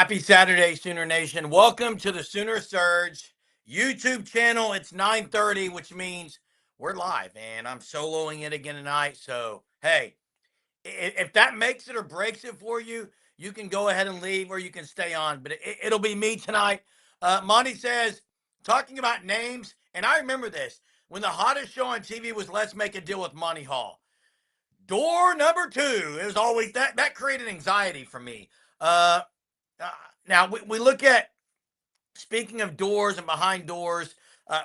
Happy Saturday, Sooner Nation. Welcome to the Sooner Surge YouTube channel. It's 9:30, which means we're live, and I'm soloing it again tonight. So, hey, if that makes it or breaks it for you, you can go ahead and leave or you can stay on. But it'll be me tonight. Monty says, talking about names, and I remember this. When the hottest show on TV was Let's Make a Deal with Monty Hall. Door number 2. It was always that created anxiety for me. Uh, Now, we look at, speaking of doors and behind doors,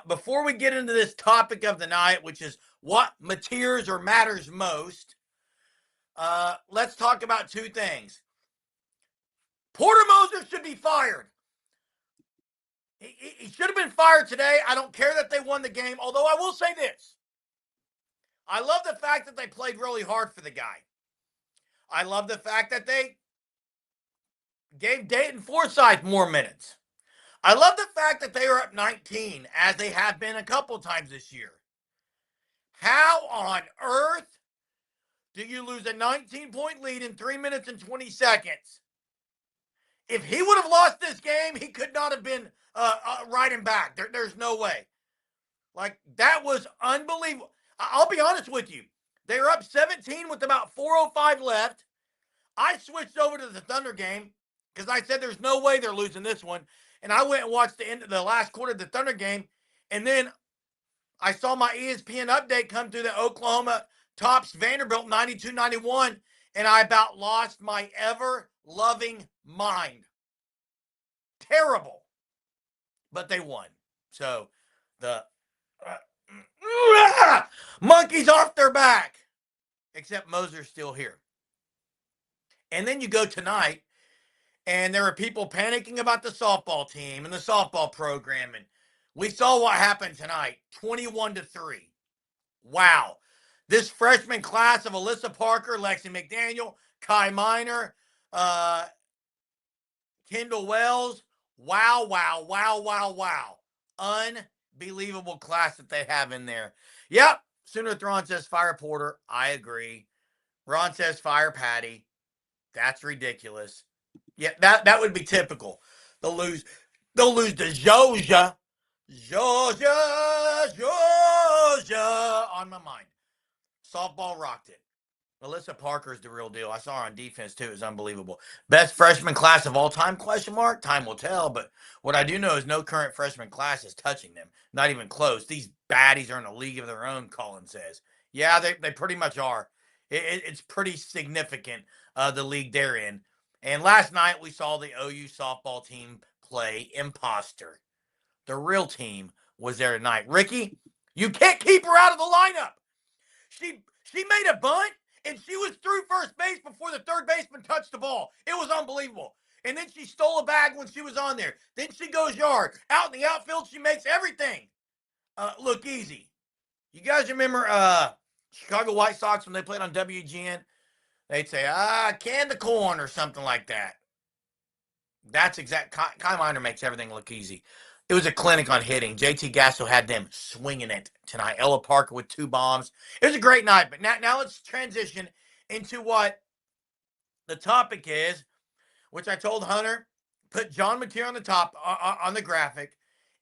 before we get into this topic of the night, which is what matters or matters most, let's talk about two things. Porter Moser should be fired. He should have been fired today. I don't care that they won the game, although I will say this. I love the fact that they played really hard for the guy. I love the fact that they gave Dayton Forsythe more minutes. I love the fact that they are up 19, as they have been a couple times this year. How on earth do you lose a 19-point lead in 3 minutes and 20 seconds? If he would have lost this game, he could not have been riding back. There's no way. Like, that was unbelievable. I'll be honest with you. They were up 17 with about 4:05 left. I switched over to the Thunder game because I said there's no way they're losing this one. And I went and watched the end of the last quarter of the Thunder game. And then I saw my ESPN update come through that Oklahoma tops Vanderbilt 92-91. And I about lost my ever-loving mind. Terrible. But they won. So the monkeys off their back. Except Moser's still here. And then you go tonight, and there are people panicking about the softball team and the softball program. And we saw what happened tonight, 21-3. Wow. This freshman class of Alyssa Parker, Lexi McDaniel, Kai Minor, Kendall Wells. Wow. Unbelievable class that they have in there. Yep. Sooner Thrawn says fire Porter. I agree. Ron says fire Patty. That's ridiculous. Yeah, that would be typical. They'll lose to Georgia. Georgia on my mind. Softball rocked it. Alyssa Parker's the real deal. I saw her on defense too. It was unbelievable. Best freshman class of all time, question mark? Time will tell. But what I do know is no current freshman class is touching them. Not even close. These baddies are in a league of their own, Colin says. Yeah, they pretty much are. It's pretty significant, the league they're in. And last night we saw the OU softball team play imposter. The real team was there tonight. Ricky, you can't keep her out of the lineup. She made a bunt, and she was through first base before the third baseman touched the ball. It was unbelievable. And then she stole a bag when she was on there. Then she goes yard. Out in the outfield, she makes everything look easy. You guys remember Chicago White Sox when they played on WGN? They'd say, can the corn or something like that. That's exact. Kai Minor makes everything look easy. It was a clinic on hitting. JT Gasso had them swinging it tonight. Ella Parker with 2 bombs. It was a great night. But now let's transition into what the topic is, which I told Hunter, put John Mateer on the top, on the graphic,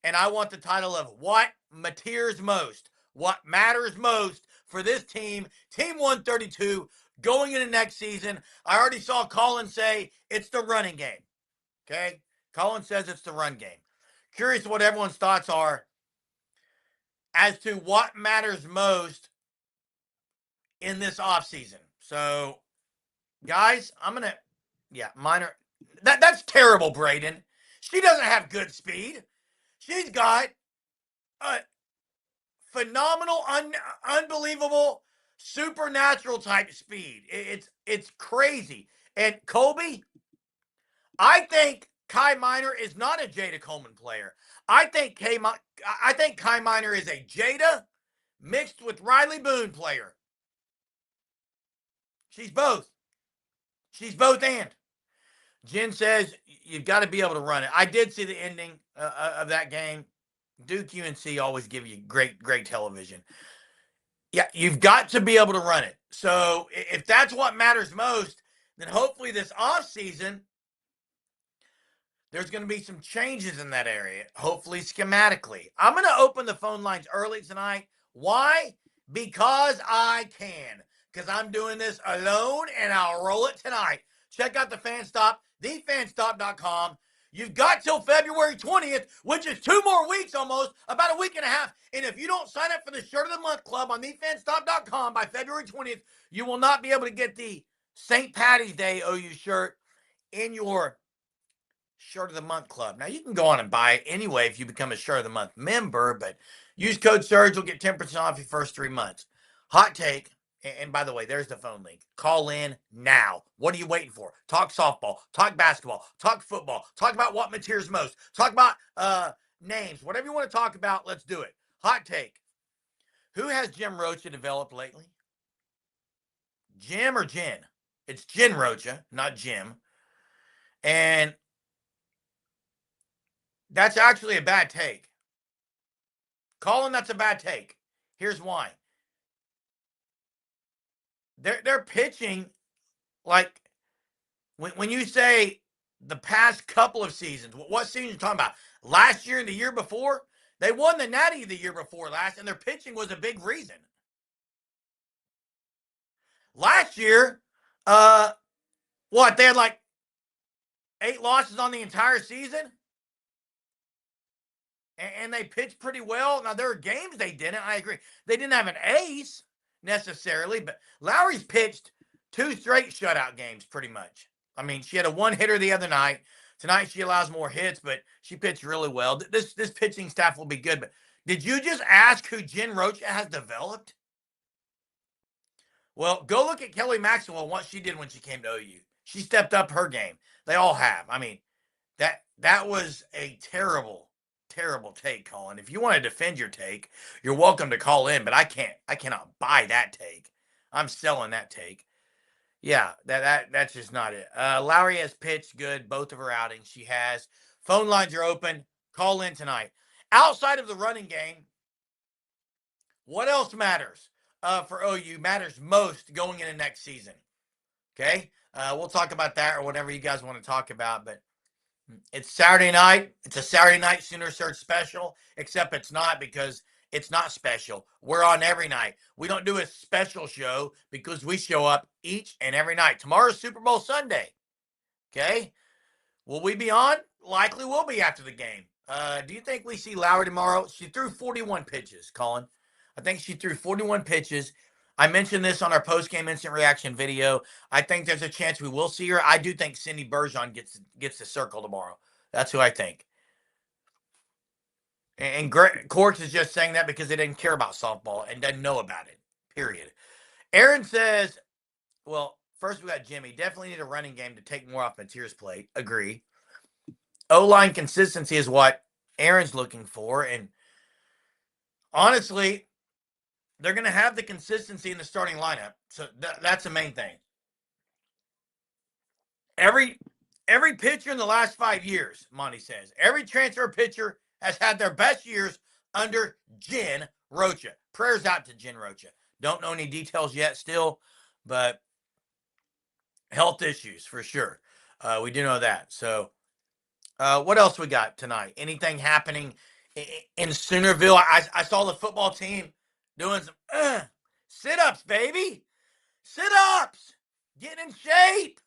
and I want the title of What Matters Most. What matters most for this team, Team 132, going into next season. I already saw Colin say it's the running game. Okay? Colin says it's the run game. Curious what everyone's thoughts are as to what matters most in this offseason. So, guys, Minor. That's terrible, Braden. She doesn't have good speed. She's got a phenomenal, unbelievable, supernatural type speed. It's crazy. And Colby, I think Kai Minor is not a Jada Coleman player. I think Kai Minor is a Jada mixed with Riley Boone player. She's both. She's both and. Jen says you've got to be able to run it. I did see the ending of that game. Duke UNC always give you great television. Yeah, you've got to be able to run it. So if that's what matters most, then hopefully this offseason there's going to be some changes in that area, hopefully schematically. I'm going to open the phone lines early tonight. Why? Because I can. Because I'm doing this alone, and I'll roll it tonight. Check out the Fan Stop, thefanstop.com. You've got till February 20th, which is 2 more weeks almost, about a week and a half. And if you don't sign up for the Shirt of the Month Club on thefanstop.com by February 20th, you will not be able to get the St. Patty's Day OU shirt in your Shirt of the Month Club. Now, you can go on and buy it anyway if you become a Shirt of the Month member, but use code SURGE. You'll get 10% off your first 3 months. Hot take. And by the way, there's the phone link. Call in now. What are you waiting for? Talk softball, talk basketball, talk football, talk about what matters most, talk about names, whatever you want to talk about, let's do it. Hot take. Who has Jim Rocha developed lately? Jim or Jen? It's Jen Rocha, not Jim. And that's actually a bad take. Colin, that's a bad take. Here's why. They're pitching like when you say the past couple of seasons, what season are you talking about? Last year and the year before? They won the Natty the year before last, and their pitching was a big reason. Last year, they had like 8 losses on the entire season? And they pitched pretty well. Now, there are games they didn't. I agree. They didn't have an ace necessarily, but Lowry's pitched 2 straight shutout games pretty much. I mean, she had a 1-hitter the other night. Tonight, she allows more hits, but she pitched really well. This pitching staff will be good. But did you just ask who Jen Rocha has developed? Well, go look at Kelly Maxwell and what she did when she came to OU. She stepped up her game. They all have. I mean, that was a terrible take, Colin. If you want to defend your take, you're welcome to call in, but I cannot buy that take. I'm selling that take. Yeah, that's just not it. Lowry has pitched good both of her outings. She has. Phone lines are open. Call in tonight. Outside of the running game, what else matters for OU? Matters most going into next season. Okay? We'll talk about that or whatever you guys want to talk about, but it's Saturday night. It's a Saturday night Sooner Search special, except it's not because it's not special. We're on every night. We don't do a special show because we show up each and every night. Tomorrow's Super Bowl Sunday. Okay? Will we be on? Likely will be after the game. Do you think we see Lowry tomorrow? She threw 41 pitches, Colin. I think she threw 41 pitches. I mentioned this on our post-game instant reaction video. I think there's a chance we will see her. I do think Cindy Bergeron gets the circle tomorrow. That's who I think. And Corks is just saying that because they didn't care about softball and doesn't know about it, period. Aaron says, well, first we got Jimmy. Definitely need a running game to take more off Mateer's plate. Agree. O-line consistency is what Aaron's looking for. And honestly, they're going to have the consistency in the starting lineup. So that's the main thing. Every pitcher in the last 5 years, Monty says, every transfer pitcher has had their best years under Jen Rocha. Prayers out to Jen Rocha. Don't know any details yet still, but health issues for sure. We do know that. So what else we got tonight? Anything happening in Soonerville? I saw the football team doing some sit-ups, baby. Sit-ups. Getting in shape.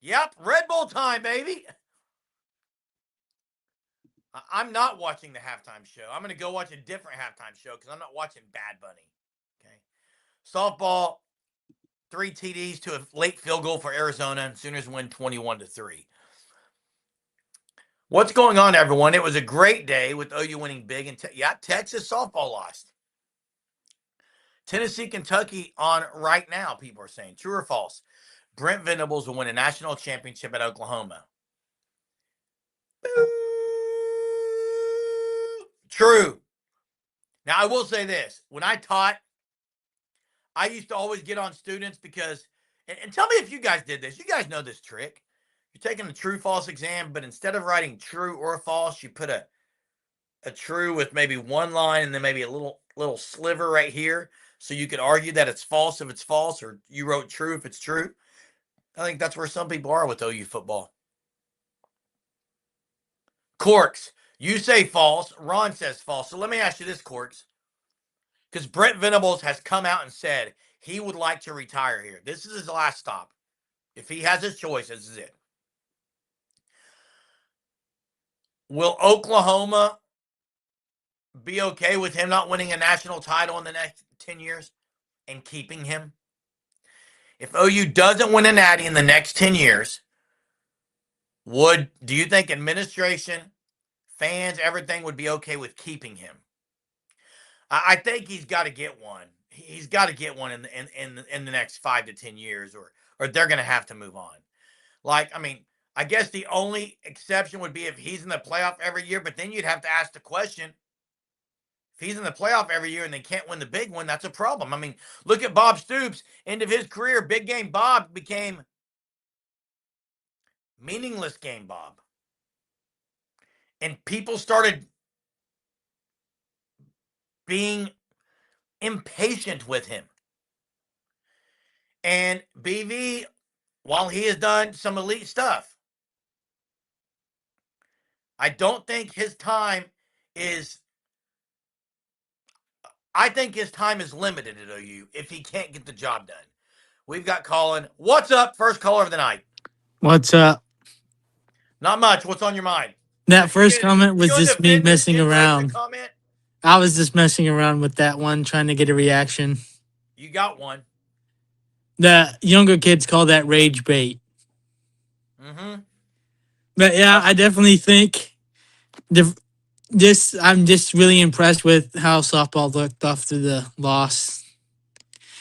Yep, Red Bull time, baby. I'm not watching the halftime show. I'm going to go watch a different halftime show because I'm not watching Bad Bunny. Okay. Softball, 3 TDs to a late field goal for Arizona, and Sooners win 21-3. What's going on, everyone? It was a great day with OU winning big. And Texas softball lost. Tennessee, Kentucky on right now, people are saying. True or false? Brent Venables will win a national championship at Oklahoma. True. Now, I will say this. When I taught, I used to always get on students because, and tell me if you guys did this. You guys know this trick. You're taking a true-false exam, but instead of writing true or false, you put a true with maybe one line and then maybe a little sliver right here. So you could argue that it's false if it's false, or you wrote true if it's true. I think that's where some people are with OU football. Corks, you say false. Ron says false. So let me ask you this, Corks. Because Brent Venables has come out and said he would like to retire here. This is his last stop. If he has his choice, this is it. Will Oklahoma be okay with him not winning a national title in the next 10 years and keeping him? If OU doesn't win a natty in the next 10 years, do you think administration, fans, everything would be okay with keeping him? I think he's got to get one. He's got to get one in the next 5 to 10 years, or they're going to have to move on. Like, I mean, I guess the only exception would be if he's in the playoff every year, but then you'd have to ask the question, if he's in the playoff every year and they can't win the big one, that's a problem. I mean, look at Bob Stoops. End of his career, big game Bob became meaningless game Bob. And people started being impatient with him. And BV, while he has done some elite stuff, I don't think his time is I think his time is limited at OU if he can't get the job done. We've got Colin. What's up? First caller of the night. What's up? Not much. What's on your mind? That first comment was You gonna just me defend this messing kid right in around. the comment? I was just messing around with that one, trying to get a reaction. You got one. The younger kids call that rage bait. Mm-hmm. But yeah, I definitely think I'm just really impressed with how softball looked after the loss.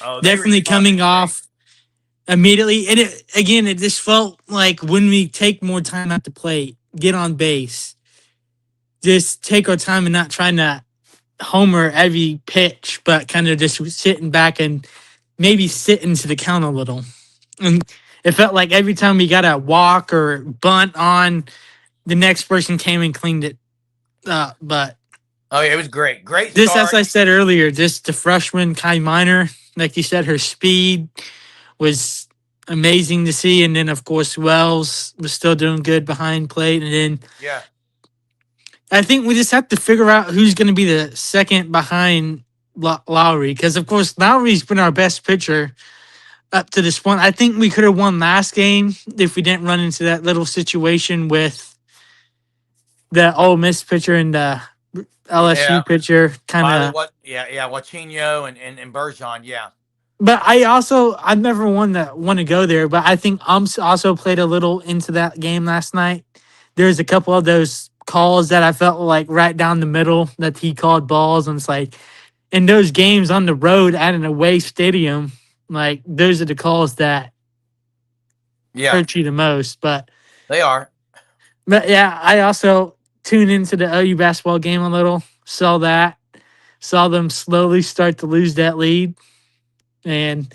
Oh, they Definitely coming off immediately. And it just felt like when we take more time at the plate, get on base, just take our time and not trying to homer every pitch, but kind of just sitting back and maybe sit into the count a little. And it felt like every time we got a walk or bunt on, the next person came and cleaned it up. But oh, yeah, it was great. Great just start. as I said earlier, just the freshman Kai Minor, like you said, her speed was amazing to see. And then, of course, Wells was still doing good behind plate. And then Yeah. I think we just have to figure out who's going to be the second behind Lowry. Because, of course, Lowry's been our best pitcher up to this point. I think we could have won last game if we didn't run into that little situation with the Ole Miss pitcher and the LSU pitcher. Kind of. Wachinho and Bergeron, yeah. But I've never want to go there, but I think umps also played a little into that game last night. There's a couple of those calls that I felt like right down the middle that he called balls. And it's like in those games on the road at an away stadium, like those are the calls that hurt you the most. But they are. But yeah, I also tuned into the OU basketball game a little, saw them slowly start to lose that lead. And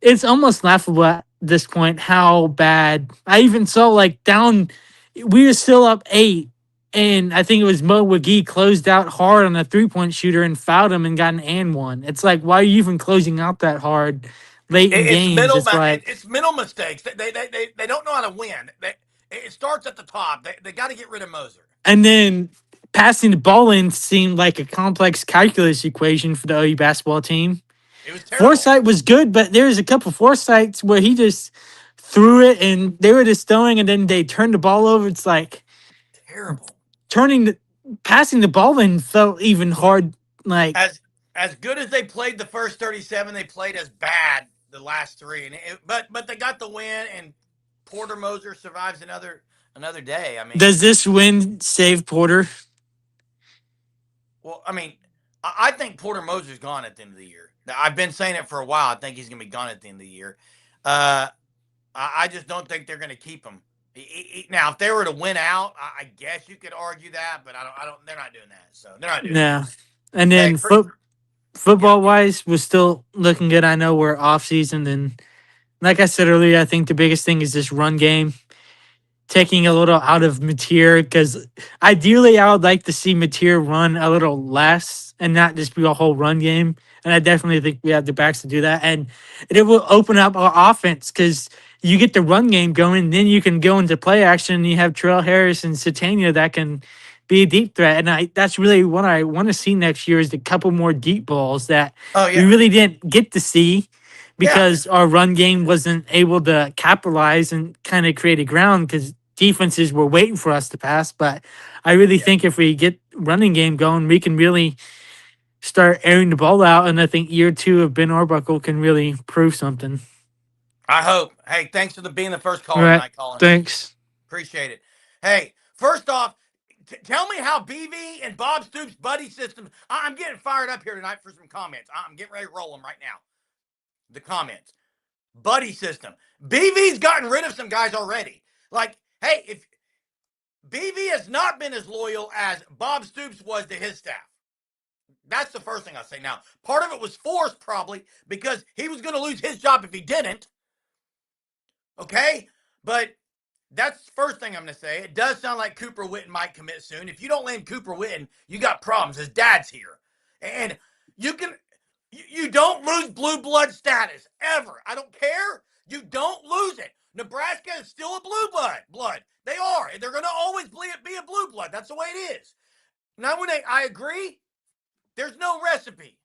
it's almost laughable at this point how bad. I even saw like down, we were still up 8. And I think it was Mo McGee closed out hard on a 3-point shooter and fouled him and got an and one. It's like, why are you even closing out that hard late in games? It's mental mistakes. They don't know how to win. It starts at the top. They got to get rid of Moser. And then passing the ball in seemed like a complex calculus equation for the OU basketball team. It was terrible. Foresight was good, but there's a couple foresights where he just threw it and they were just throwing and then they turned the ball over. It's like terrible. Passing the ball in felt even hard. Like as good as they played the first 37, they played as bad the last 3. But they got the win, and Porter Moser survives another day. I mean, does this win save Porter? Well, I mean, I think Porter Moser's gone at the end of the year. I've been saying it for a while. I think he's going to be gone at the end of the year. I just don't think they're going to keep him. Now, if they were to win out, I guess you could argue that, but I don't. They're not doing that. So they're not doing that. And then football wise, we're still looking good. I know we're off season, and like I said earlier, I think the biggest thing is this run game. Taking a little out of Mateer, because ideally I would like to see Mateer run a little less and not just be a whole run game. And I definitely think we have the backs to do that. And it will open up our offense because you get the run game going, then you can go into play action. And you have Terrell Harris and Satania that can be a deep threat. And that's really what I want to see next year is a couple more deep balls that Oh we yeah, really didn't get to see yeah. because our run game wasn't able to capitalize and kind of create a ground because defenses were waiting for us to pass. But I really Yeah. think if we get running game going, we can really start airing the ball out. And I think year two of Ben Arbuckle can really prove something. I hope. Hey, thanks for being the first All caller right. tonight, Colin. Thanks. Appreciate it. Hey, first off, tell me how BV and Bob Stoops' buddy system. I'm getting fired up here tonight for some comments. I'm getting ready to roll them right now. The comments. Buddy system. BV's gotten rid of some guys already. Like, hey, if BV has not been as loyal as Bob Stoops was to his staff. That's the first thing I say. Now, part of it was forced probably because he was going to lose his job if he didn't. Okay? But that's the first thing I'm going to say. It does sound like Cooper Witten might commit soon. If you don't land Cooper Witten, you got problems. His dad's here. And you don't lose blue blood status ever. I don't care. You don't lose it. Nebraska is still a blue blood. They are. They're going to always be a blue blood. That's the way it is. Now, I agree, there's no recipe.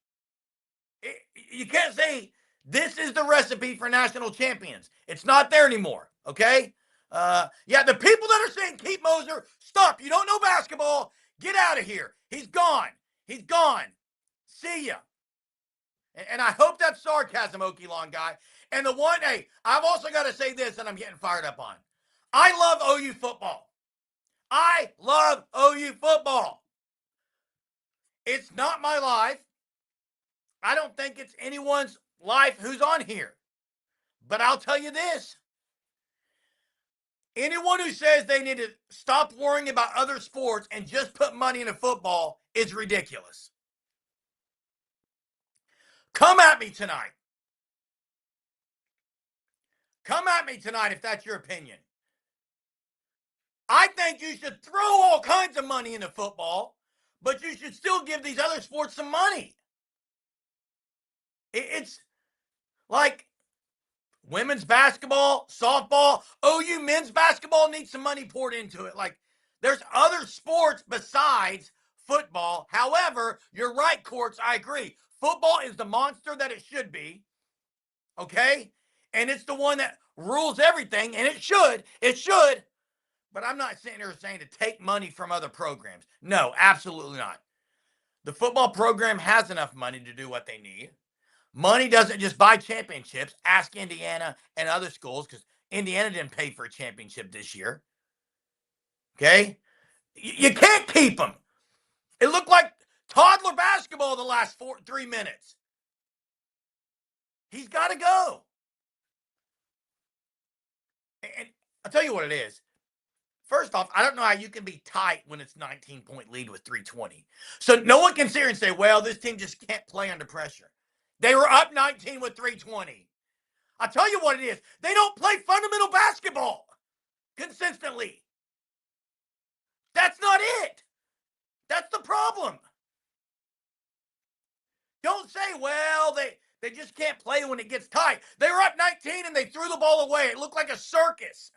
You can't say this is the recipe for national champions. It's not there anymore. Okay. Yeah, the people that are saying keep Moser, stop. You don't know basketball. Get out of here. He's gone. He's gone. See ya. And I hope that's sarcasm, Okie guy. And the one, hey, I've also got to say this that I'm getting fired up on. I love OU football. I love OU football. It's not my life. I don't think it's anyone's life who's on here. But I'll tell you this. Anyone who says they need to stop worrying about other sports and just put money into football is ridiculous. Come at me tonight. Come at me tonight if that's your opinion. I think you should throw all kinds of money into football, but you should still give these other sports some money. It's like women's basketball, softball, OU men's basketball needs some money poured into it. Like, there's other sports besides football. However, you're right, Courts. I agree. Football is the monster that it should be. Okay? And it's the one that rules everything, and it should. It should. But I'm not sitting here saying to take money from other programs. No, absolutely not. The football program has enough money to do what they need. Money doesn't just buy championships. Ask Indiana and other schools because Indiana didn't pay for a championship this year. Okay? You can't keep them. It looked like toddler basketball the last 3 minutes. He's got to go. And I'll tell you what it is. First off, I don't know how you can be tight when it's 19-point lead with 3:20. So no one can sit here and say, well, this team just can't play under pressure. They were up 19 with 3:20. I'll tell you what it is. They don't play fundamental basketball consistently. That's not it. That's the problem. Don't say, well, they just can't play when it gets tight. They were up 19 and they threw the ball away. It looked like a circus.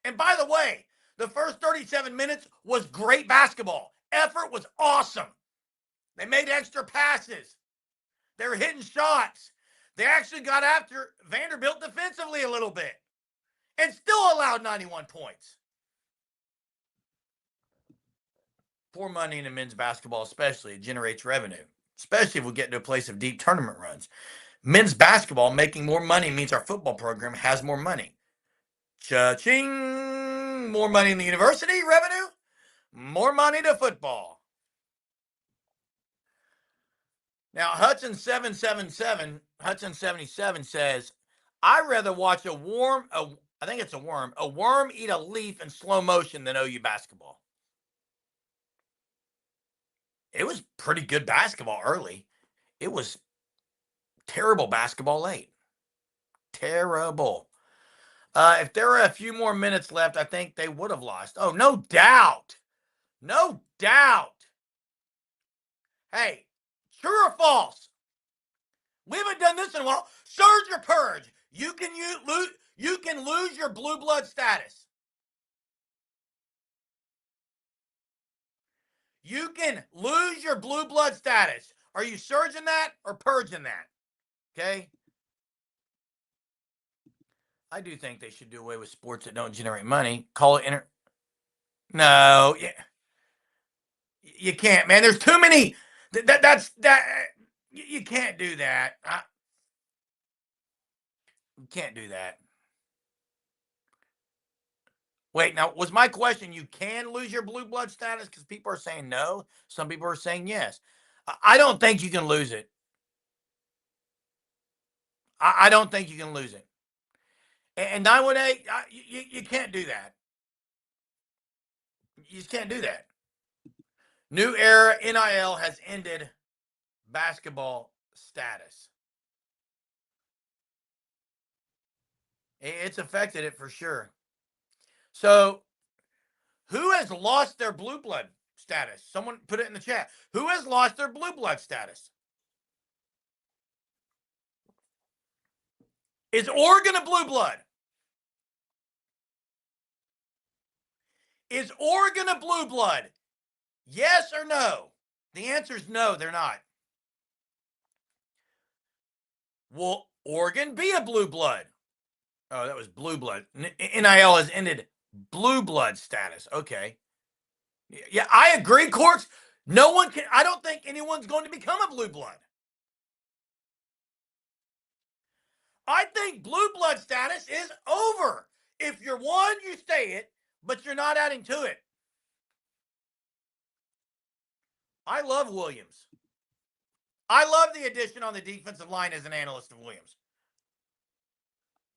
And by the way, the first 37 minutes was great basketball. Effort was awesome. They made extra passes. They were hitting shots. They actually got after Vanderbilt defensively a little bit and still allowed 91 points. Pour money into men's basketball, especially, it generates revenue, especially if we get to a place of deep tournament runs. Men's basketball making more money means our football program has more money. Cha-ching! More money in the university revenue, more money to football. Now, Hudson77 says, I'd rather watch a worm eat a leaf in slow motion than OU basketball. It was pretty good basketball early. It was terrible basketball late. Terrible. If there were a few more minutes left, I think they would have lost. Oh, no doubt. No doubt. Hey, true or false? We haven't done this in a while. Surge or purge? You can You can lose your blue blood status. You can lose your blue blood status. Are you surging that or purging that? Okay. I do think they should do away with sports that don't generate money. Call it No, you can't, man. There's too many. That's that. You can't do that. You can't do that. Wait, now was my question? You can lose your blue blood status because people are saying no. Some people are saying yes. I don't think you can lose it. I don't think you can lose it. And 918, you can't do that. You just can't do that. New era NIL has ended basketball status. It's affected it for sure. So, who has lost their blue blood status? Someone put it in the chat. Who has lost their blue blood status? Is Oregon a blue blood? Is Oregon a blue blood? Yes or no? The answer is no, they're not. Will Oregon be a blue blood? Oh, that was blue blood. NIL has ended blue blood status. Okay. Yeah, I agree, Corks. No one can, I don't think anyone's going to become a blue blood. I think blue blood status is over. If you're one, you stay it, but you're not adding to it. I love Williams. I love the addition on the defensive line as an analyst of Williams.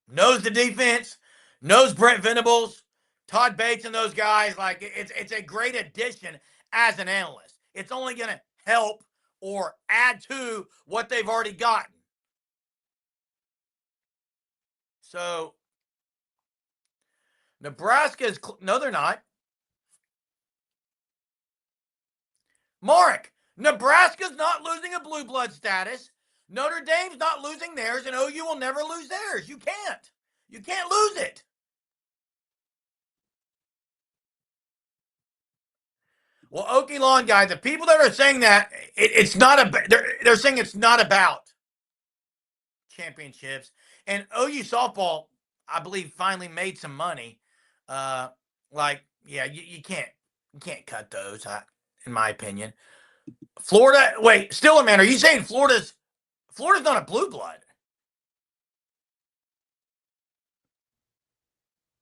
Knows the defense, knows Brent Venables, Todd Bates, and those guys. Like it's a great addition as an analyst. It's only going to help or add to what they've already gotten. So Nebraska is no, they're not. Mark, Nebraska's not losing a blue blood status. Notre Dame's not losing theirs, and OU will never lose theirs. You can't. You can't lose it. Well, Okie Lawn guy, the people that are saying that it's not a, they're saying it's not about championships. And OU softball, I believe, finally made some money. You can't cut those, in my opinion. Florida, wait, Stiller man, are you saying Florida's not a blue blood?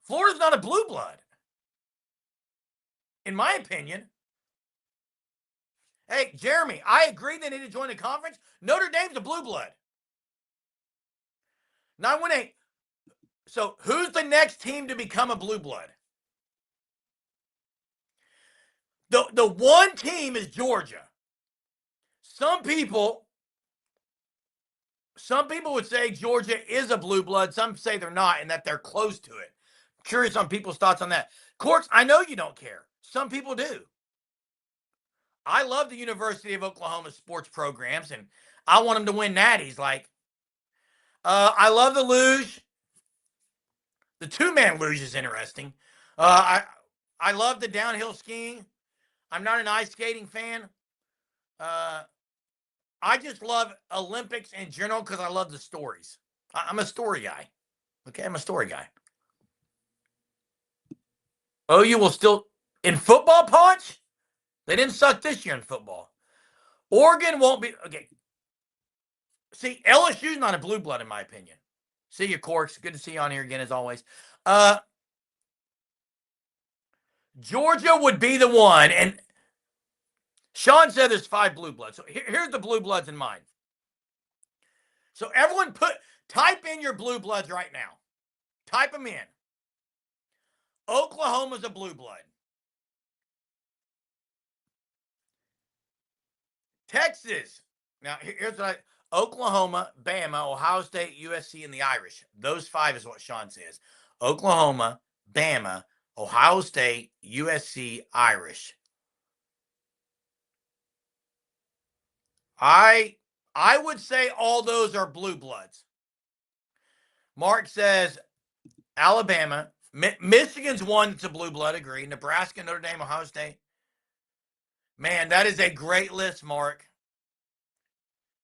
Florida's not a blue blood, in my opinion. Hey, Jeremy, I agree they need to join the conference. Notre Dame's a blue blood. 918. So who's the next team to become a blue blood? The one team is Georgia. Some people would say Georgia is a blue blood. Some say they're not and that they're close to it. Curious on people's thoughts on that. Corks, I know you don't care. Some people do. I love the University of Oklahoma sports programs, and I want them to win natties. Like, I love the luge. The two-man luge is interesting. I love the downhill skiing. I'm not an ice skating fan. I just love Olympics in general because I love the stories. I'm a story guy. Okay, I'm a story guy. OU will still in football, Punch. They didn't suck this year in football. Oregon won't be okay. See, LSU's not a blue blood in my opinion. See you, Corks. Good to see you on here again as always. Georgia would be the one, and Sean said there's 5 blue bloods. So here's the blue bloods in mind. So everyone type in your blue bloods right now. Type them in. Oklahoma's a blue blood. Texas. Now here's what Oklahoma, Bama, Ohio State, USC, and the Irish. Those 5 is what Sean says. Oklahoma, Bama, Ohio State, USC, Irish. I would say all those are blue bloods. Mark says Alabama, Michigan's one that's a blue blood, agree. Nebraska, Notre Dame, Ohio State. Man, that is a great list, Mark.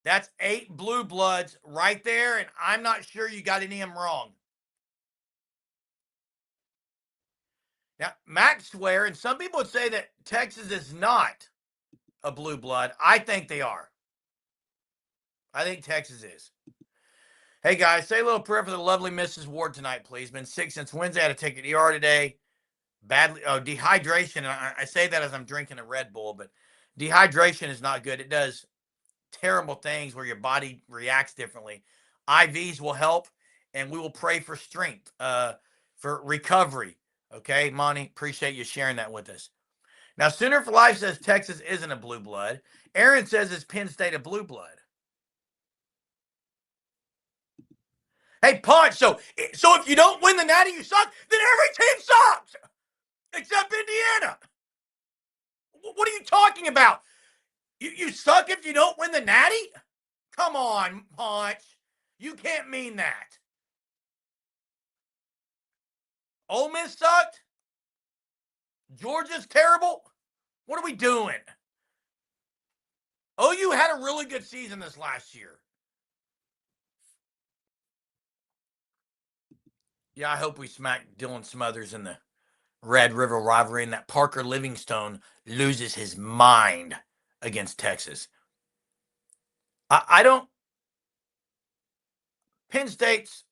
That's 8 blue bloods right there, and I'm not sure you got any of them wrong. Now, Max swear, and some people would say that Texas is not a blue blood. I think they are. I think Texas is. Hey, guys, say a little prayer for the lovely Mrs. Ward tonight, please. Been sick since Wednesday. I had to take an ER today. Badly, dehydration. And I say that as I'm drinking a Red Bull, but dehydration is not good. It does terrible things where your body reacts differently. IVs will help, and we will pray for strength, for recovery. Okay, Monty, appreciate you sharing that with us. Now, Sooner for Life says Texas isn't a blue blood. Aaron says it's Penn State a blue blood. Hey, Punch, so if you don't win the Natty, you suck, then every team sucks, except Indiana. What are you talking about? You suck if you don't win the Natty? Come on, Punch. You can't mean that. Ole Miss sucked? Georgia's terrible? What are we doing? OU had a really good season this last year. Yeah, I hope we smack Dylan Smothers in the Red River rivalry and that Parker Livingstone loses his mind against Texas. I don't. Penn State's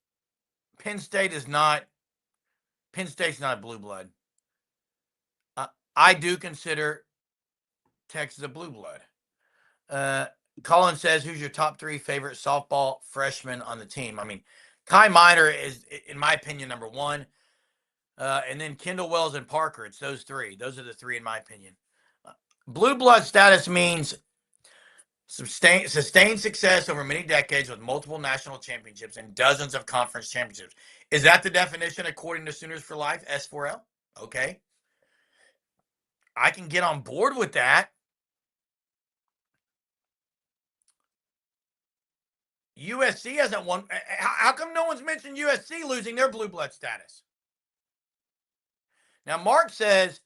not a blue blood. I do consider Texas a blue blood. Colin says, who's your top 3 favorite softball freshmen on the team? I mean, Kai Miner is, in my opinion, number 1. And then Kendall Wells and Parker. It's those 3. Those are the 3 in my opinion. Blue blood status means sustained success over many decades with multiple national championships and dozens of conference championships. Is that the definition according to Sooners for Life, S4L? Okay. I can get on board with that. USC hasn't won. How come no one's mentioned USC losing their blue blood status? Now, Mark says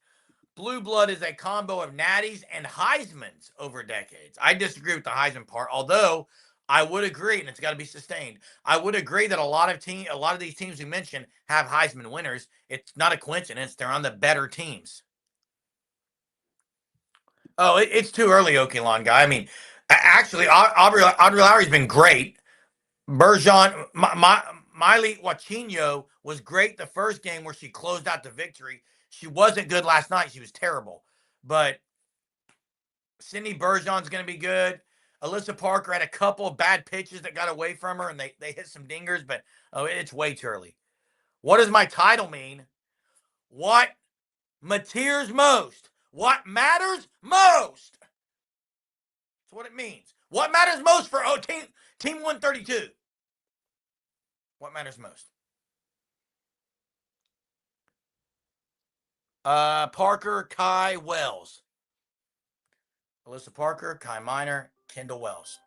blue blood is a combo of natties and Heismans over decades. I disagree with the Heisman part, although I would agree, and it's got to be sustained. I would agree that a lot of these teams we mentioned have Heisman winners. It's not a coincidence; they're on the better teams. Oh, it's too early, Oaklawn guy. I mean, actually, Audrey Lowry's been great. Bergeron, Miley Wachinho was great the first game where she closed out the victory. She wasn't good last night. She was terrible. But Cindy Bergeron's going to be good. Alyssa Parker had a couple of bad pitches that got away from her, and they hit some dingers, but it's way too early. What does my title mean? What matters most? What matters most? That's what it means. What matters most for Team 132? What matters most? Parker, Kai, Wells. Alyssa Parker, Kai Miner, Kendall Wells.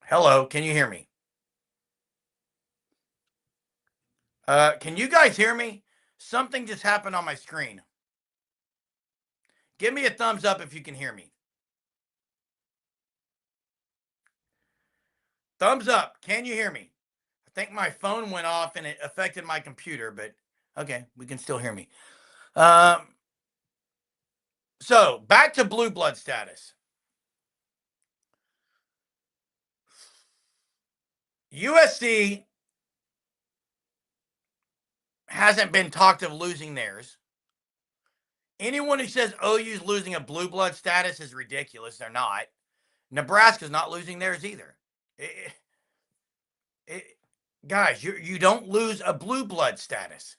Hello, can you hear me? Can you guys hear me? Something just happened on my screen. Give me a thumbs up if you can hear me. Thumbs up. Can you hear me? I think my phone went off and it affected my computer, but okay, we can still hear me. So back to blue blood status. USC hasn't been talked of losing theirs. Anyone who says OU's losing a blue blood status is ridiculous. They're not. Nebraska's not losing theirs either. Guys, you don't lose a blue blood status.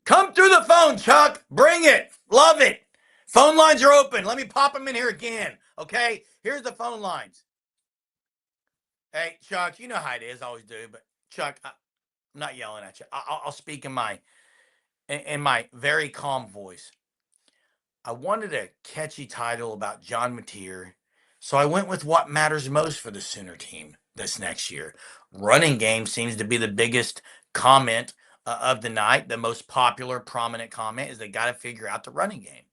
Come through the phone, Chuck. Bring it. Love it. Phone lines are open. Let me pop them in here again. Okay? Here's the phone lines. Hey, Chuck, you know how it is. I always do. But, Chuck, I'm not yelling at you. I'll speak in my very calm voice. I wanted a catchy title about John Mateer, so I went with what matters most for the Sooner team this next year. Running game seems to be the biggest comment of the night. The most popular, prominent comment is they got to figure out the running game.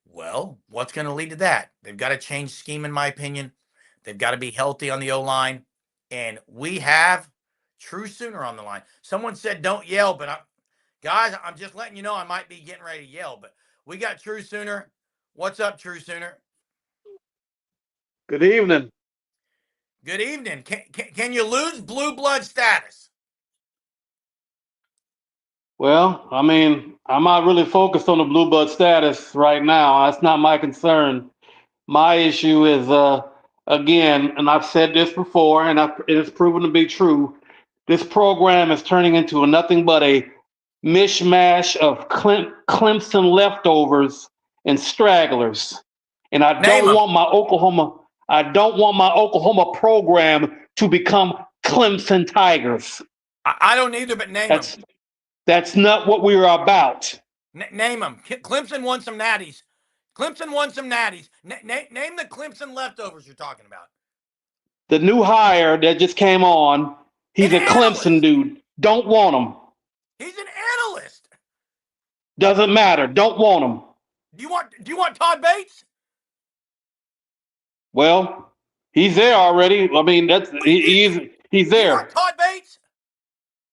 Well, what's going to lead to that? They've got to change scheme, in my opinion. They've got to be healthy on the O-line. And we have True Sooner on the line. Someone said don't yell, but guys, I'm just letting you know I might be getting ready to yell. But we got True Sooner. What's up, True Sooner? Good evening. Good evening. Can you lose blue blood status? Well, I mean, I'm not really focused on the blue blood status right now. That's not my concern. My issue is, again, and I've said this before, and it has proven to be true. This program is turning into nothing but a mishmash of Clemson leftovers and stragglers. And I don't want my Oklahoma program to become Clemson Tigers. I don't either, but name them. That's not what we are about. Name them. Clemson won some natties. Clemson won some natties. Name the Clemson leftovers you're talking about. The new hire that just came on, he's a Clemson dude. Don't want him. He's an analyst. Doesn't matter. Don't want him. Do you want Todd Bates? Well, he's there already. I mean, he's there. You want Todd Bates?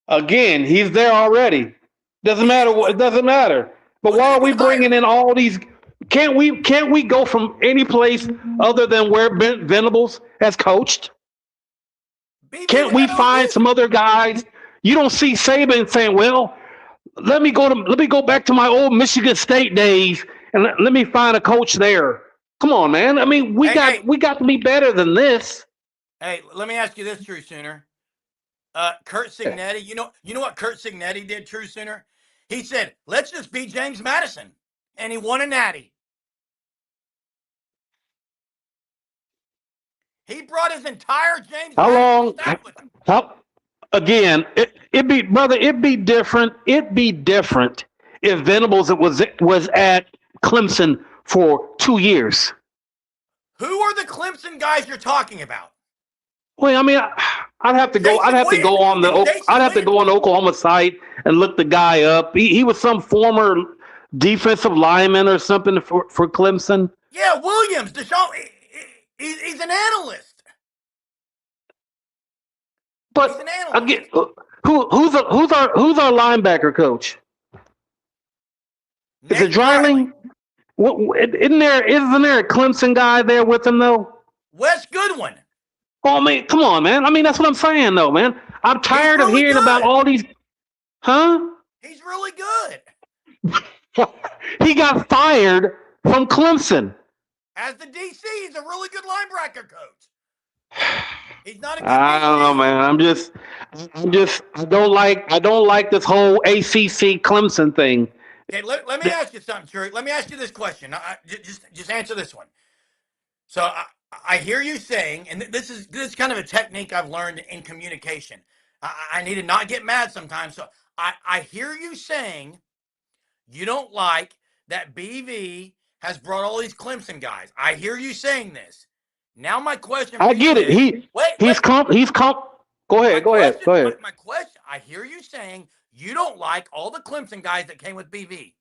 Again, he's there already. Doesn't matter. It doesn't matter. But why are we bringing in all these? Can't we go from any place other than where Brent Venables has coached? Can't we find some other guys? You don't see Saban saying, "Well, let me go back to my old Michigan State days and let me find a coach there." Come on, man. I mean, we got to be better than this. Hey, let me ask you this, True Sooner. Kurt Cignetti, you know what Kurt Cignetti did, True Sooner? He said, "Let's just beat James Madison," and he won a natty. He brought his entire James Madison staff with him. Again, it'd be different. It'd be different if Venables was at Clemson for 2 years. Who are the Clemson guys you're talking about? Well, I mean, I'd have to go on the Oklahoma site and look the guy up. He was some former defensive lineman or something for Clemson. Yeah, Williams, Deshaun. He's an analyst. But he's an analyst. Again, who's our linebacker coach? Is it Dreiling? Isn't there a Clemson guy there with him though? Wes Goodwin. Oh man, come on, man. I mean, that's what I'm saying though, man. I'm tired of hearing about all these. Huh? He's really good. He got fired from Clemson. As the DC, he's a really good linebacker coach. He's not a good I don't know, man. I don't like this whole ACC Clemson thing. Okay, let me ask you something, Trey. Let me ask you this question. Just answer this one. So I hear you saying, and this is kind of a technique I've learned in communication. I need to not get mad sometimes. So I hear you saying you don't like that BV has brought all these Clemson guys. I hear you saying this. Now my question. I get it. He's Go ahead. My question. I hear you saying you don't like all the Clemson guys that came with BV.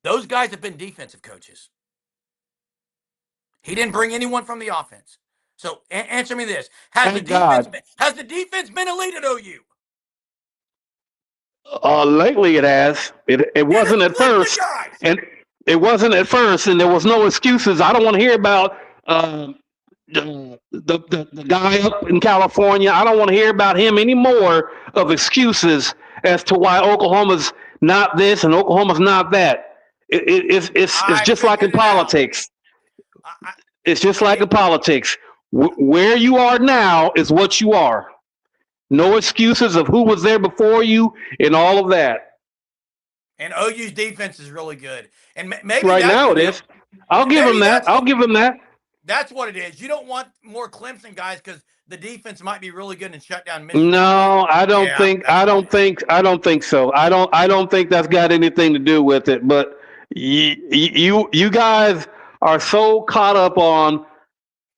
Those guys have been defensive coaches. He didn't bring anyone from the offense. So answer me this: Has the defense been elite at OU? Lately it has. It wasn't at first, and it wasn't at first, and there was no excuses. I don't want to hear about the guy up in California. I don't want to hear about him anymore of excuses as to why Oklahoma's not this and Oklahoma's not that. It's just like in politics. It's just like in politics. Where you are now is what you are. No excuses of who was there before you and all of that. And OU's defense is really good. And maybe right now it is. I'll give him that. That's what it is. You don't want more Clemson guys because the defense might be really good and shut down Michigan. No, I don't think so. I don't think that's got anything to do with it. But you guys are so caught up on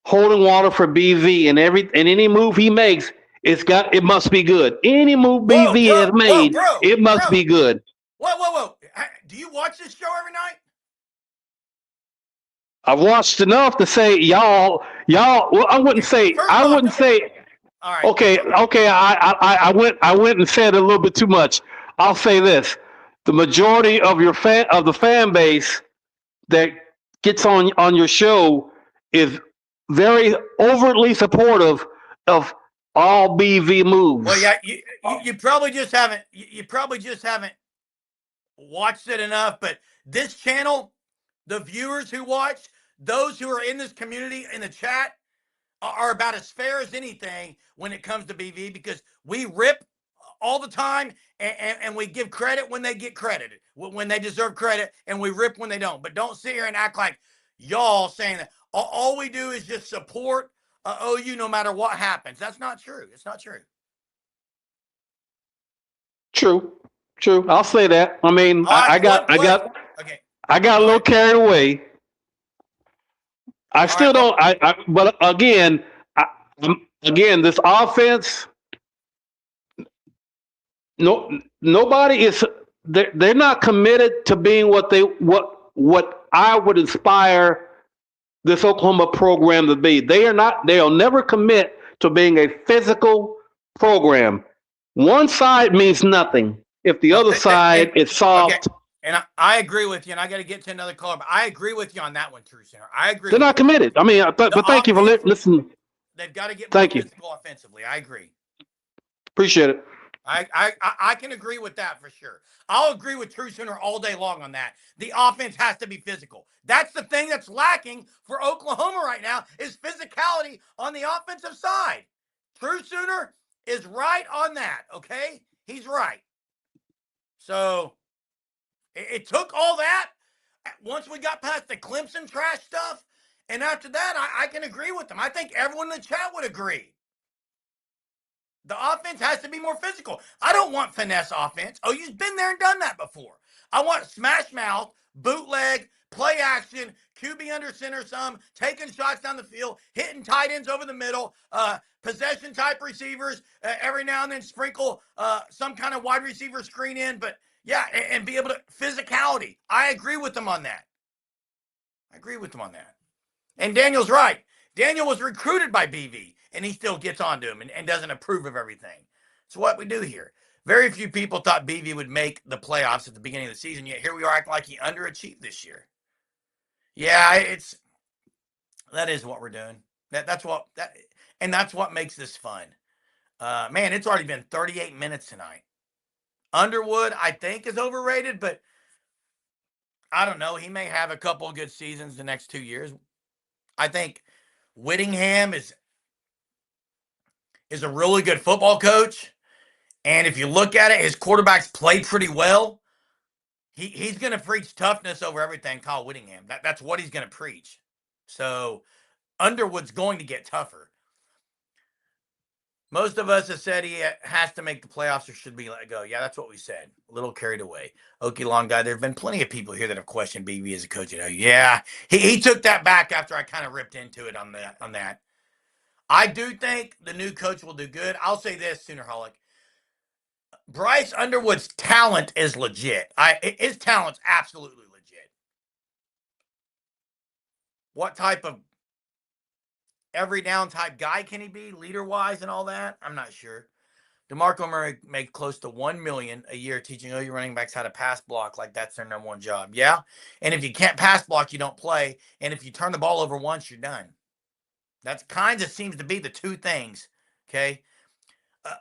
holding water for BV, and any move he makes, it must be good. Any move Whoa, BV has whoa, made, it must be good. whoa. Do you watch this show every night? I've watched enough to say y'all. Well, I wouldn't Okay, say. first I off, wouldn't say. all right. Okay, okay. I went and said a little bit too much. I'll say this: the majority of the fan base that gets on your show is very overtly supportive of all BV moves. Well, yeah, you probably just haven't you probably just haven't watched it enough. But this channel, the viewers who watch, those who are in this community in the chat, are about as fair as anything when it comes to BV, because we rip all the time, and we give credit when they get credited, when they deserve credit, and we rip when they don't. But don't sit here and act like y'all saying that all we do is just support OU no matter what happens. That's not true. It's not true. True, true. I'll say that. I mean, I'll ask one question. Okay, I got a go little ahead. carried away. I All still right, well, don't. But again, this offense. Nobody is. They're not committed to being what I would inspire this Oklahoma program to be. They are not. They'll never commit to being a physical program. One side means nothing if the other side is soft. Okay. And I agree with you, and I got to get to another caller, but I agree with you on that one, True Center. I agree. They're not committed. I mean, but thank you for listening. They've got to get more Thank you. physical offensively. I agree. Appreciate it. I can agree with that for sure. I'll agree with True Center all day long on that. The offense has to be physical. That's the thing that's lacking for Oklahoma right now, is physicality on the offensive side. True Center is right on that, okay? He's right. So it took all that once we got past the Clemson trash stuff, and after that, I can agree with them. I think everyone in the chat would agree. The offense has to be more physical. I don't want finesse offense. Oh, you've been there and done that before. I want smash mouth, bootleg, play action, QB under center some, taking shots down the field, hitting tight ends over the middle, possession type receivers, every now and then sprinkle some kind of wide receiver screen in. But yeah, and be able to, physicality. I agree with them on that. And Daniel's right. Daniel was recruited by BV, and he still gets onto him and doesn't approve of everything. It's what we do here. Very few people thought BV would make the playoffs at the beginning of the season, yet here we are acting like he underachieved this year. Yeah, that is what we're doing. That's what makes this fun. Man, it's already been 38 minutes tonight. Underwood, I think, is overrated, but I don't know. He may have a couple of good seasons the next 2 years. I think Whittingham is a really good football coach. And if you look at it, his quarterbacks play pretty well. He's going to preach toughness over everything, Kyle Whittingham. That's what he's going to preach. So Underwood's going to get tougher. Most of us have said he has to make the playoffs or should be let go. Yeah, that's what we said. A little carried away. Okie Long Guy, there have been plenty of people here that have questioned BB as a coach. Yeah, he took that back after I kind of ripped into it on that. I do think the new coach will do good. I'll say this, Soonerholic. Bryce Underwood's talent is legit. His talent's absolutely legit. What type of every down type guy can he be, leader-wise and all that? I'm not sure. DeMarco Murray made close to $1 million a year teaching OU running backs how to pass block like that's their number one job. Yeah, and if you can't pass block, you don't play. And if you turn the ball over once, you're done. That kind of seems to be the two things, okay?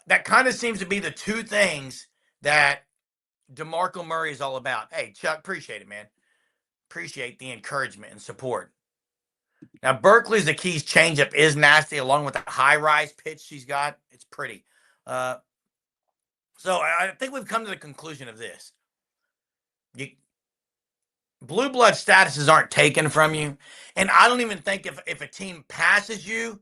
That kind of seems to be the two things that DeMarco Murray is all about. Hey, Chuck, appreciate it, man. Appreciate the encouragement and support. Now, Berkeley's the Keys changeup is nasty, along with the high-rise pitch she's got. It's pretty. So I think we've come to the conclusion of this. Blue blood statuses aren't taken from you. And I don't even think if a team passes you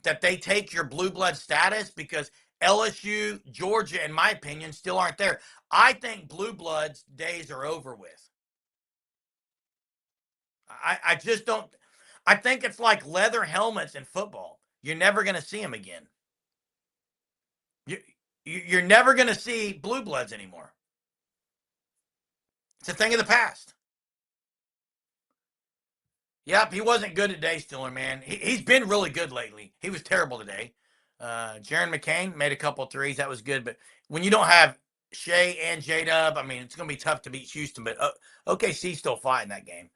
that they take your blue blood status, because LSU, Georgia, in my opinion, still aren't there. I think blue bloods days are over with. I just don't. I think it's like leather helmets in football. You're never going to see them again. You're never going to see blue bloods anymore. It's a thing of the past. Yep, he wasn't good today, Stiller, man. He's been really good lately. He was terrible today. Jaron McCain made a couple threes. That was good. But when you don't have Shea and J-Dub, I mean, it's going to be tough to beat Houston. But OKC's still fighting that game.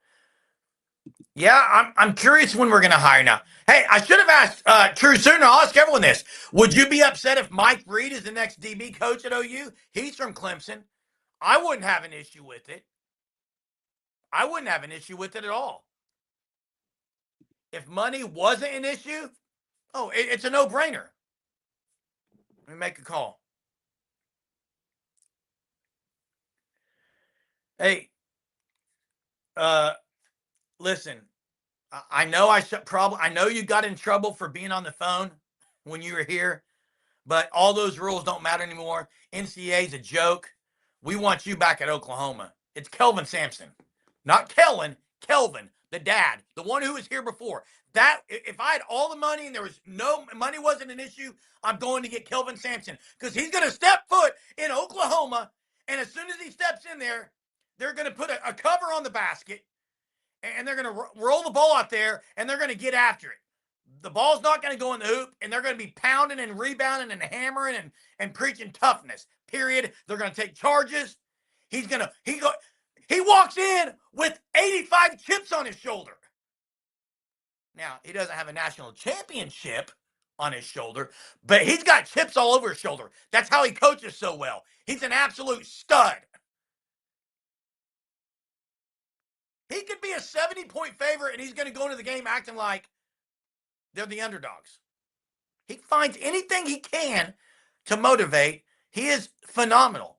Yeah, I'm curious when we're going to hire now. Hey, I should have asked True sooner. I'll ask everyone this. Would you be upset if Mike Reed is the next DB coach at OU? He's from Clemson. I wouldn't have an issue with it. I wouldn't have an issue with it at all. If money wasn't an issue, it's a no-brainer. Let me make a call. Hey, listen, I know I know you got in trouble for being on the phone when you were here, but all those rules don't matter anymore. NCAA's a joke. We want you back at Oklahoma. It's Kelvin Sampson, not Kellen, Kelvin, the dad, the one who was here before. That if I had all the money and there was no money wasn't an issue, I'm going to get Kelvin Sampson because he's going to step foot in Oklahoma, and as soon as he steps in there, they're going to put a cover on the basket, and they're going to roll the ball out there, and they're going to get after it. The ball's not going to go in the hoop, and they're going to be pounding and rebounding and hammering and preaching toughness. Period. They're going to take charges. He walks in with 85 chips on his shoulder. Now, he doesn't have a national championship on his shoulder, but he's got chips all over his shoulder. That's how he coaches so well. He's an absolute stud. He could be a 70-point favorite, and he's going to go into the game acting like they're the underdogs. He finds anything he can to motivate. He is phenomenal.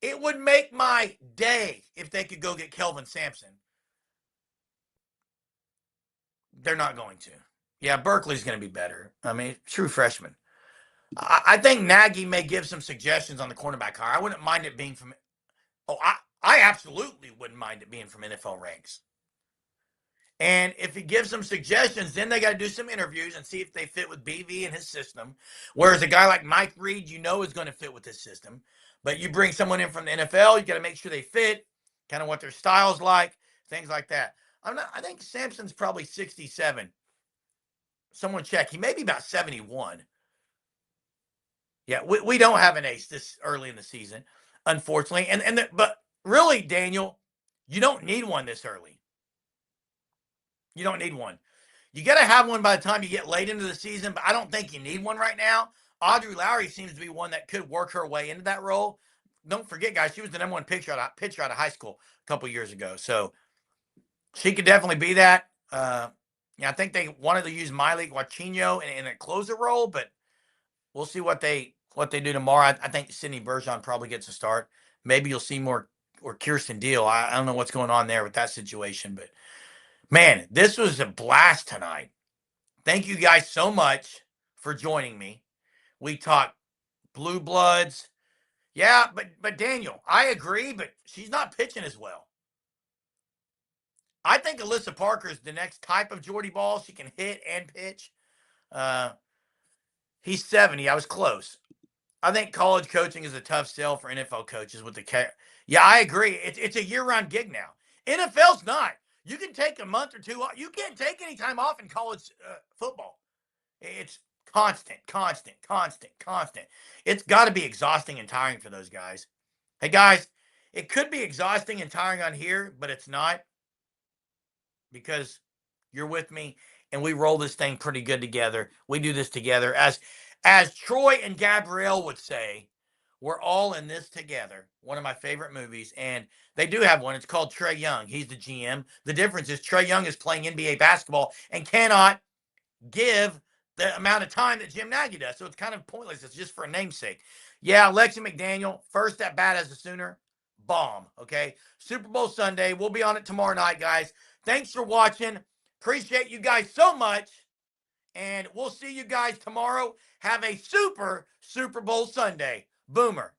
It would make my day if they could go get Kelvin Sampson. They're not going to. Yeah, Berkeley's going to be better. I mean, true freshman. I think Nagy may give some suggestions on the cornerback hire. I wouldn't mind it being from. I absolutely wouldn't mind it being from NFL ranks. And if he gives some suggestions, then they got to do some interviews and see if they fit with BV and his system. Whereas a guy like Mike Reed, is going to fit with his system. But you bring someone in from the NFL, you got to make sure they fit, kind of what their style's like, things like that. I think Sampson's probably 67. Someone check. He may be about 71. Yeah, we don't have an ace this early in the season, unfortunately. But really, Daniel, you don't need one this early. You don't need one. You got to have one by the time you get late into the season, but I don't think you need one right now. Audrey Lowry seems to be one that could work her way into that role. Don't forget, guys, she was the number one pitcher out of high school a couple years ago. So she could definitely be that. I think they wanted to use Miley Guachino in a closer role, but we'll see what they do tomorrow. I think Sydney Bergeron probably gets a start. Maybe you'll see more or Kirsten Deal. I don't know what's going on there with that situation, but man, this was a blast tonight. Thank you guys so much for joining me. We talked Blue Bloods. Yeah, but Daniel, I agree, but she's not pitching as well. I think Alyssa Parker is the next type of Jordy Ball. She can hit and pitch. He's 70. I was close. I think college coaching is a tough sell for NFL coaches with the Yeah, I agree. It's a year-round gig now. NFL's not. You can take a month or two off. You can't take any time off in college football. It's constant. It's got to be exhausting and tiring for those guys. Hey, guys, it could be exhausting and tiring on here, but it's not because you're with me and we roll this thing pretty good together. We do this together. As Troy and Gabrielle would say, we're all in this together. One of my favorite movies. And they do have one. It's called Trae Young. He's the GM. The difference is Trae Young is playing NBA basketball and cannot give the amount of time that Jim Nagy does. So it's kind of pointless. It's just for a namesake. Yeah, Lexi McDaniel, first at bat as a Sooner. Bomb. Okay. Super Bowl Sunday. We'll be on it tomorrow night, guys. Thanks for watching. Appreciate you guys so much. And we'll see you guys tomorrow. Have a Super Bowl Sunday. Boomer.